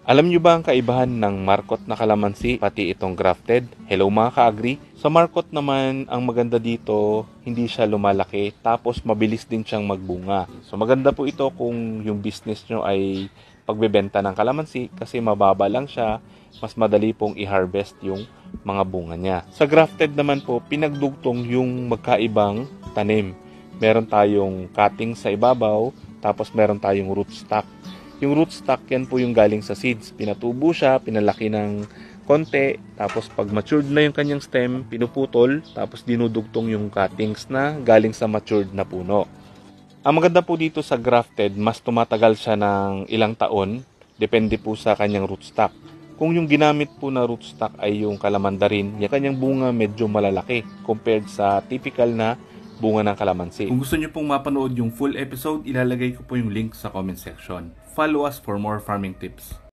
Alam nyo ba ang kaibahan ng markot na kalamansi pati itong grafted? Hello mga ka-agri! Sa markot naman, ang maganda dito, hindi siya lumalaki tapos mabilis din siyang magbunga. So maganda po ito kung yung business nyo ay pagbebenta ng kalamansi kasi mababa lang siya, mas madali pong i-harvest yung mga bunga niya. Sa grafted naman po, pinagdugtong yung magkaibang tanim. Meron tayong cutting sa ibabaw, tapos meron tayong rootstock. Yung rootstock, yan po yung galing sa seeds. Pinatubo siya, pinalaki ng konti, tapos pag matured na yung kanyang stem, pinuputol, tapos dinudugtong yung cuttings na galing sa matured na puno. Ang maganda po dito sa grafted, mas tumatagal siya ng ilang taon, depende po sa kanyang rootstock. Kung yung ginamit po na rootstock ay yung kalamandarin, yung kanyang bunga medyo malalaki compared sa typical na bunga ng kalamansi. Kung gusto nyo pong mapanood yung full episode, ilalagay ko po yung link sa comment section. Follow us for more farming tips.